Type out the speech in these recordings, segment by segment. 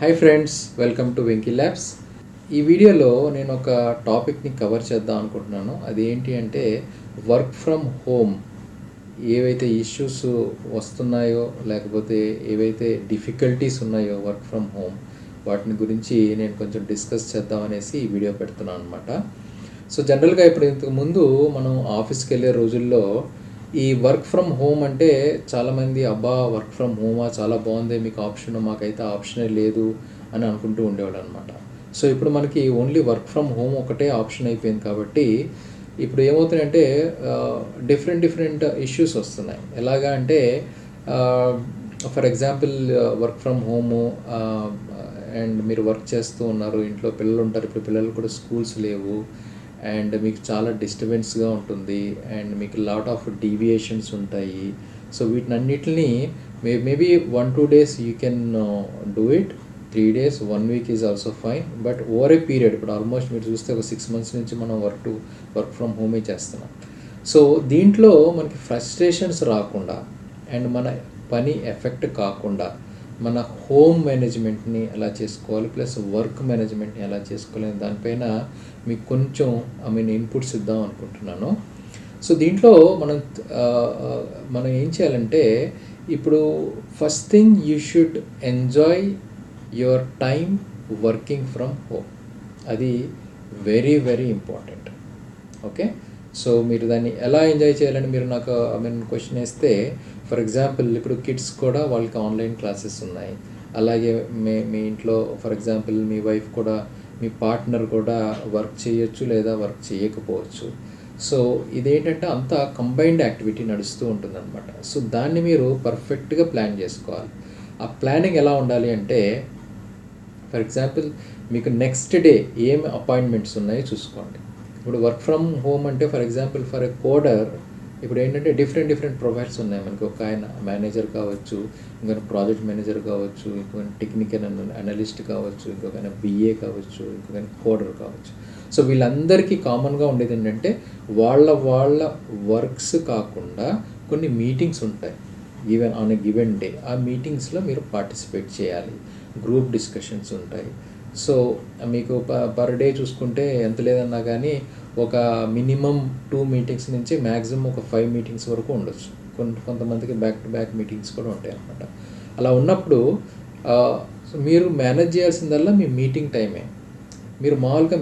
Hi friends, welcome to Venky labs. ఈ వీడియోలో నేను ఒక టాపిక్ని కవర్ చేద్దాం అనుకుంటున్నాను. అది ఏంటి అంటే వర్క్ ఫ్రమ్ హోమ్ ఏవైతే ఇష్యూస్ వస్తున్నాయో, లేకపోతే ఏవైతే డిఫికల్టీస్ ఉన్నాయో వర్క్ ఫ్రమ్ హోమ్, వాటిని గురించి నేను కొంచెం డిస్కస్ చేద్దాం అనేసి ఈ వీడియో పెడుతున్నాను అనమాట. సో జనరల్గా ఇప్పుడు ఇంతకుముందు మనం ఆఫీస్కి వెళ్ళే రోజుల్లో ఈ వర్క్ ఫ్రమ్ హోమ్ అంటే చాలామంది అబ్బా వర్క్ ఫ్రమ్ హోమా చాలా బాగుంది, మీకు ఆప్షన్, మాకైతే ఆప్షనే లేదు అని అనుకుంటూ ఉండేవాడు అనమాట. సో ఇప్పుడు మనకి ఓన్లీ వర్క్ ఫ్రమ్ హోమ్ ఒకటే ఆప్షన్ అయిపోయింది కాబట్టి ఇప్పుడు ఏమవుతున్నాయంటే డిఫరెంట్ ఇష్యూస్ వస్తున్నాయి. ఎలాగా అంటే for example work from home and మీరు వర్క్ చేస్తూ ఉన్నారు, ఇంట్లో పిల్లలు ఉంటారు, ఇప్పుడు పిల్లలు కూడా స్కూల్స్ లేవు అండ్ మీకు చాలా డిస్టర్బెన్స్గా ఉంటుంది అండ్ మీకు లాట్ ఆఫ్ డీవియేషన్స్ ఉంటాయి. సో వీటినన్నిటిని maybe 1-2 days you can do it, 3 days, 1 week is also fine. But over a period ఇప్పుడు ఆల్మోస్ట్ మీరు చూస్తే ఒక 6 months నుంచి మనం వర్క్ ఫ్రమ్ హోమే చేస్తున్నాం. సో దీంట్లో మనకి ఫ్రస్ట్రేషన్స్ రాకుండా అండ్ మన పని ఎఫెక్ట్ కాకుండా మన హోమ్ మేనేజ్మెంట్ని ఎలా చేసుకోవాలి, ప్లస్ వర్క్ మేనేజ్మెంట్ని ఎలా చేసుకోవాలి దానిపైన మీకు కొంచెం ఇన్పుట్స్ ఇద్దాం అనుకుంటున్నాను. సో దీంట్లో మనం ఏం చేయాలంటే ఇప్పుడు first thing you should enjoy your time working from home. అది very very important. Okay, so మీరు దాన్ని ఎలా ఎంజాయ్ చేయాలని మీరు నాకు క్వశ్చన్ వేస్తే, ఫర్ ఎగ్జాంపుల్ ఇప్పుడు కిడ్స్ కూడా వాళ్ళకి ఆన్లైన్ క్లాసెస్ ఉన్నాయి. అలాగే మీ ఇంట్లో ఫర్ ఎగ్జాంపుల్ మీ వైఫ్ కూడా, మీ పార్ట్నర్ కూడా వర్క్ చేయొచ్చు లేదా వర్క్ చేయకపోవచ్చు. సో ఇదేంటంటే అంతా కంబైన్డ్ యాక్టివిటీ నడుస్తూ ఉంటుందన్నమాట. సో దాన్ని మీరు పర్ఫెక్ట్గా ప్లాన్ చేసుకోవాలి. ఆ ప్లానింగ్ ఎలా ఉండాలి అంటే, ఫర్ ఎగ్జాంపుల్ మీకు నెక్స్ట్ డే ఏం అపాయింట్మెంట్స్ ఉన్నాయో చూసుకోండి. ఇప్పుడు వర్క్ ఫ్రమ్ హోమ్ అంటే ఫర్ ఎగ్జాంపుల్ ఫర్ ఎ కోడర్ ఇప్పుడు ఏంటంటే డిఫరెంట్ ప్రొఫైల్స్ ఉన్నాయి మనకి. ఒక ఆయన మేనేజర్ కావచ్చు, ఇంకొక ప్రాజెక్ట్ మేనేజర్ కావచ్చు, ఇంకొక టెక్నికల్ అనలిస్ట్ కావచ్చు, ఇంకొక BA కావచ్చు, ఇంకొక కోడర్ కావచ్చు. సో వీళ్ళందరికీ కామన్గా ఉండేది ఏంటంటే వాళ్ళ వర్క్స్ కాకుండా కొన్ని మీటింగ్స్ ఉంటాయి even on a given day. ఆ మీటింగ్స్లో మీరు పార్టిసిపేట్ చేయాలి, గ్రూప్ డిస్కషన్స్ ఉంటాయి. సో మీకు పర్ డే చూసుకుంటే ఎంత లేదన్నా కానీ ఒక మినిమం 2 meetings నుంచి మ్యాక్సిమం ఒక 5 meetings వరకు ఉండొచ్చు. కొంతమందికి బ్యాక్ టు బ్యాక్ మీటింగ్స్ కూడా ఉంటాయి అన్నమాట. అలా ఉన్నప్పుడు మీరు మేనేజ్ చేయాల్సిందల్లా మీ మీటింగ్ టైమే. మీరు మామూలుగా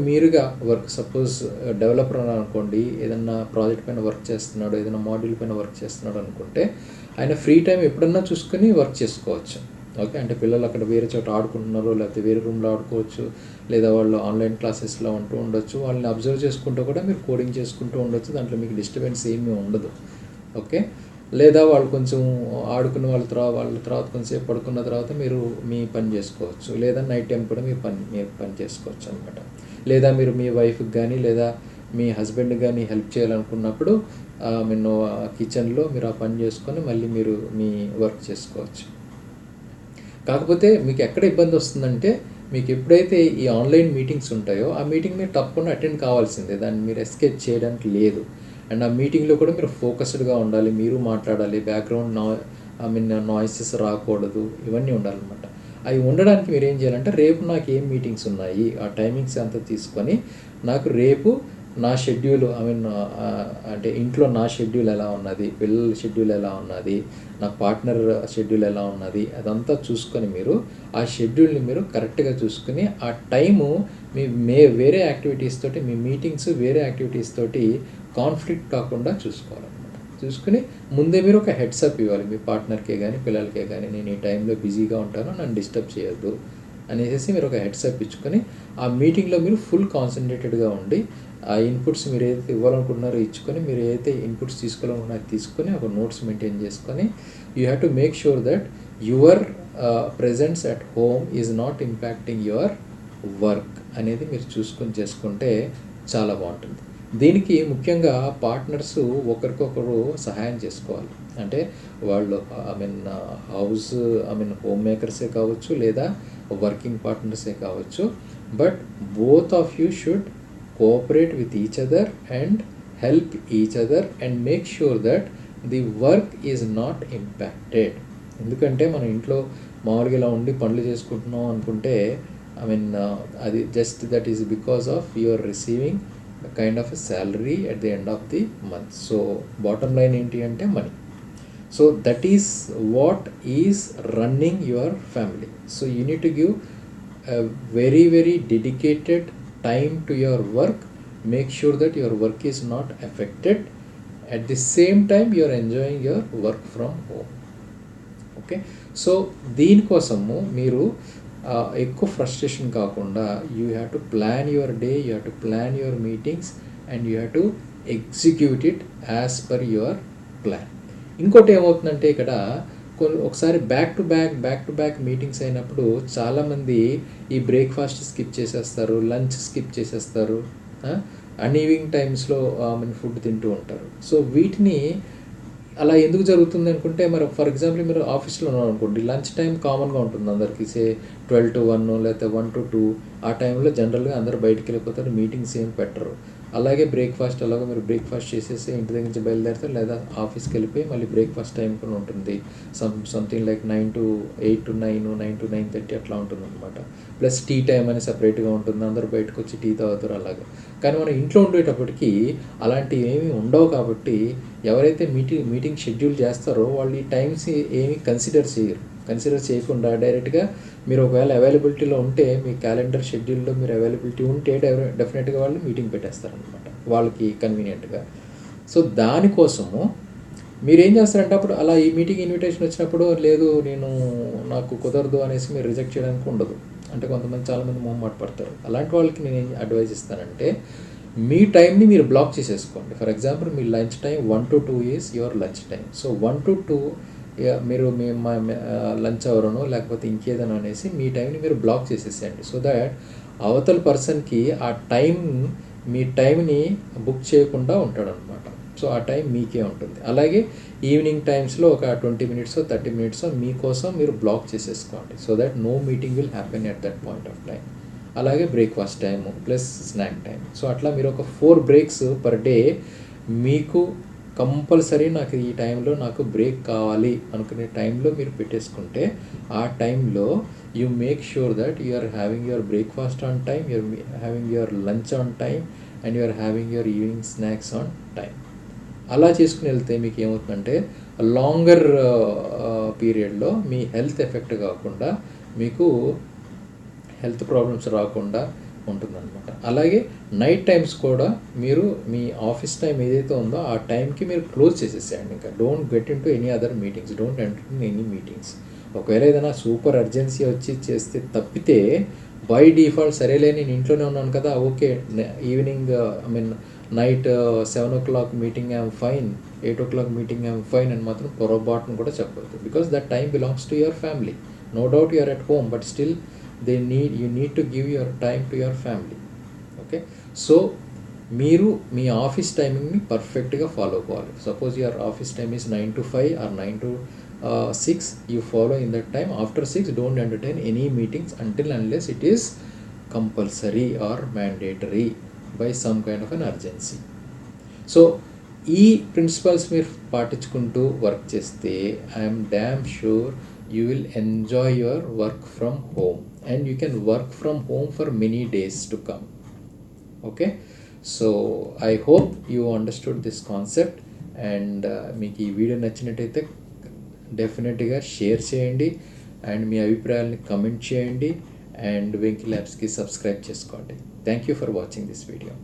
మీరుగా వర్క్, సపోజ్ డెవలపర్ అనుకోండి, ఏదన్నా ప్రాజెక్ట్ పైన వర్క్ చేస్తున్నాడు, ఏదైనా మాడ్యూల్ పైన వర్క్ చేస్తున్నాడు అనుకుంటే ఆయన ఫ్రీ టైం ఎప్పుడన్నా చూసుకొని వర్క్ చేసుకోవచ్చు. ఓకే, అంటే పిల్లలు అక్కడ వేరే చోట ఆడుకుంటున్నారు, లేకపోతే వేరే రూమ్లో ఆడుకోవచ్చు, లేదా వాళ్ళు ఆన్లైన్ క్లాసెస్లో ఉంటూ ఉండొచ్చు. వాళ్ళని అబ్జర్వ్ చేసుకుంటూ కూడా మీరు కోడింగ్ చేసుకుంటూ ఉండొచ్చు. దాంట్లో మీకు డిస్టర్బెన్స్ ఏమీ ఉండదు. ఓకే, లేదా వాళ్ళు కొంచెం ఆడుకున్న వాళ్ళ తర్వాత కొంచెంసేపు పడుకున్న తర్వాత మీరు మీ పని చేసుకోవచ్చు, లేదా నైట్ టైం కూడా మీరు పని చేసుకోవచ్చు అనమాట. లేదా మీరు మీ వైఫ్కి కానీ లేదా మీ హస్బెండ్కి కానీ హెల్ప్ చేయాలనుకున్నప్పుడు కిచెన్లో మీరు ఆ పని చేసుకొని మళ్ళీ మీరు మీ వర్క్ చేసుకోవచ్చు. కాకపోతే మీకు ఎక్కడ ఇబ్బంది వస్తుందంటే, మీకు ఎప్పుడైతే ఈ ఆన్లైన్ మీటింగ్స్ ఉంటాయో ఆ మీటింగ్ మీరు తప్పకుండా అటెండ్ కావాల్సిందే, దాన్ని మీరు ఎస్కేప్ చేయడానికి లేదు. అండ్ ఆ మీటింగ్లో కూడా మీరు ఫోకస్డ్గా ఉండాలి, మీరు మాట్లాడాలి, బ్యాక్గ్రౌండ్ నాయిసెస్ రాకూడదు, ఇవన్నీ ఉండాలన్నమాట. అవి ఉండడానికి మీరు ఏం చేయాలంటే, రేపు నాకు ఏం మీటింగ్స్ ఉన్నాయి ఆ టైమింగ్స్ అంతా తీసుకొని నాకు రేపు నా షెడ్యూల్ అంటే ఇంట్లో నా షెడ్యూల్ ఎలా ఉన్నది, పిల్లల షెడ్యూల్ ఎలా ఉన్నది, నా పార్ట్నర్ షెడ్యూల్ ఎలా ఉన్నది, అదంతా చూసుకొని మీరు ఆ షెడ్యూల్ని మీరు కరెక్ట్గా చూసుకుని ఆ టైము వేరే యాక్టివిటీస్ తోటి, మీ మీటింగ్స్ వేరే యాక్టివిటీస్ తోటి కాన్ఫ్లిక్ట్ కాకుండా చూసుకోవాలన్నమాట. చూసుకుని ముందే మీరు ఒక హెడ్సప్ ఇవ్వాలి మీ పార్ట్నర్కే కానీ పిల్లలకే కానీ, నేను ఈ టైంలో బిజీగా ఉంటాను, నన్ను డిస్టర్బ్ చేయొద్దు అనేసి మీరు ఒక హెడ్సప్ ఇచ్చుకొని ఆ మీటింగ్లో మీరు ఫుల్ కాన్సన్ట్రేటెడ్గా ఉండి ఆ ఇన్పుట్స్ మీరు ఏదైతే ఇవ్వాలనుకుంటున్నారో ఇచ్చుకొని, మీరు ఏదైతే ఇన్పుట్స్ తీసుకోవాలనుకున్నారో తీసుకొని ఒక నోట్స్ మెయింటైన్ చేసుకొని, you have to make sure that your presence at home is not impacting your work అనేది మీరు చూసుకొని చేసుకుంటే చాలా బాగుంటుంది. దీనికి ముఖ్యంగా పార్ట్నర్స్ ఒకరికొకరు సహాయం చేసుకోవాలి. అంటే వాళ్ళు హోమ్ మేకర్సే కావచ్చు, లేదా వర్కింగ్ పార్ట్నర్సే కావచ్చు. But both of you should cooperate with each other and help each other and make sure that the work is not impacted. ఎందుకంటే మన ఇంట్లో మామూలుగా ఇలా ఉండి పనులు చేసుకుంటున్నాం అనుకుంటే ఐ మీన్ అది just that is because of you are receiving kind of a salary at the end of the month. So bottom line ఏంటి అంటే money. So that is what is running your family. So you need to give a very very dedicated time to your work. Make sure that your work is not affected. At the same time you are enjoying your work from home. Okay, so దీనికోసము మీరు ఎక్కువ frustration కాకుండా you have to plan your day, you have to plan your meetings and you have to execute it as per your plan. ఇంకోటి ఏమవుతుందంటే ఇక్కడ ఒకసారి back to back meetings అయినప్పుడు చాలామంది ఈ బ్రేక్ఫాస్ట్ స్కిప్ చేసేస్తారు, లంచ్ స్కిప్ చేసేస్తారు, అన్ఈవినింగ్ టైమ్స్లో ఫుడ్ తింటూ ఉంటారు. సో వీటిని అలా ఎందుకు జరుగుతుంది అనుకుంటే, మరి ఫర్ ఎగ్జాంపుల్ మీరు ఆఫీస్లో ఉన్నారు అనుకోండి, లంచ్ టైం కామన్గా ఉంటుంది అందరికీ, సే 12 to 1 లేకపోతే 1 to 2. ఆ టైంలో జనరల్గా అందరూ బయటికి వెళ్ళిపోతారు, మీటింగ్స్ ఏం పెట్టరు. అలాగే బ్రేక్ఫాస్ట్ అలాగే మీరు బ్రేక్ఫాస్ట్ చేసేసి ఇంటి దగ్గర నుంచి బయలుదేరుతారు, లేదా ఆఫీస్కి వెళ్ళిపోయి మళ్ళీ బ్రేక్ఫాస్ట్ టైం కూడా ఉంటుంది. Something like 9 to 8 to 9, 9 to 9:30 అట్లా ఉంటుంది అనమాట. ప్లస్ టీ టైం అని సపరేట్గా ఉంటుంది, అందరూ బయటకు వచ్చి టీ తాగుతారు అలాగా. కానీ మనం ఇంట్లో ఉండేటప్పటికీ అలాంటివి ఏమీ ఉండవు. కాబట్టి ఎవరైతే మీటింగ్ షెడ్యూల్ చేస్తారో వాళ్ళు ఈ టైమ్స్ ఏమీ కన్సిడర్ చేయకుండా డైరెక్ట్గా మీరు ఒకవేళ అవైలబిలిటీలో ఉంటే మీ క్యాలెండర్ షెడ్యూల్లో మీరు అవైలబిలిటీ ఉంటే డెఫినెట్గా వాళ్ళు మీటింగ్ పెట్టేస్తారనమాట వాళ్ళకి కన్వీనియంట్గా. సో దానికోసము మీరు ఏం చేస్తారంటే అప్పుడు అలా ఈ మీటింగ్ ఇన్విటేషన్ వచ్చినప్పుడు లేదు నాకు కుదరదు అనేసి మీరు రిజెక్ట్ చేయడానికి ఉండదు. అంటే కొంతమంది చాలామంది మొహమాట పడతారు. అలాంటి వాళ్ళకి నేను ఏం అడ్వైజ్ ఇస్తానంటే మీ టైంని మీరు బ్లాక్ చేసేసుకోండి. For example me lunch time 1 to 2 is your lunch time. So 1 to 2 మీరు మా లంచ్ అవరను లేకపోతే ఇంకేదైనా అనేసి మీ టైంని మీరు బ్లాక్ చేసేసేయండి. సో దాట్ అవతల పర్సన్కి ఆ టైం మీ టైంని బుక్ చేయకుండా ఉంటాడనమాట. సో ఆ టైం మీకే ఉంటుంది. అలాగే ఈవినింగ్ టైమ్స్లో ఒక 20 minutes 30 minutes మీకోసం మీరు బ్లాక్ చేసేసుకోండి. So that no meeting will happen at that point of time. అలాగే breakfast time plus snack time. So అట్లా మీరు ఒక 4 breaks పర్ డే మీకు కంపల్సరీ నాకు ఈ టైంలో నాకు బ్రేక్ కావాలి అనుకునే టైంలో మీరు పెట్టేసుకుంటే ఆ టైంలో you make sure that you are having your breakfast on time, you are having your lunch on time and you are having your evening snacks on time. అలా చేసుకుని వెళ్తే మీకు ఏమవుతుందంటే లాంగర్ పీరియడ్లో మీ హెల్త్ ఎఫెక్ట్ కాకుండా మీకు హెల్త్ ప్రాబ్లమ్స్ రాకుండా ఉంటుందన్నమాట. అలాగే నైట్ టైమ్స్ కూడా మీరు మీ ఆఫీస్ టైం ఏదైతే ఉందో ఆ టైంకి మీరు క్లోజ్ చేసేసేయండి. ఇంకా don't get in to any other meetings, don't enter in any meetings. ఒకవేళ ఏదైనా సూపర్ అర్జెన్సీ వచ్చి చేస్తే తప్పితే బై డిఫాల్ట్ సరేలే నేను ఇంట్లోనే ఉన్నాను కదా, okay evening night 7 o'clock meeting I'm fine, 8 o'clock meeting I'm fine అని మాత్రం పొరపాటును కూడా చెప్పవద్దు. Because that time belongs to your family. No doubt you are at home, but still you need to give your time to your family. Okay, so మీరు మీ office టైమింగ్ని పర్ఫెక్ట్గా follow అవ్వాలి. Suppose your office time is 9 to 5 or 9 to 6, you follow in that time. After 6 don't entertain any meetings until unless it is compulsory or mandatory by some kind of an urgency. So ఈ principles మీరు పాటించుకుంటూ work చేస్తే I'm damn sure you will enjoy your work from home and you can work from home for many days to come. Okay, so I hope you understood this concept and మీకు ఈ video నచ్చినట్టయితే డెఫినెట్గా share చేయండి and me అభిప్రాయాలని comment చేయండి and Venky ల్యాబ్స్కి subscribe చేసుకోండి. Thank you for watching this video.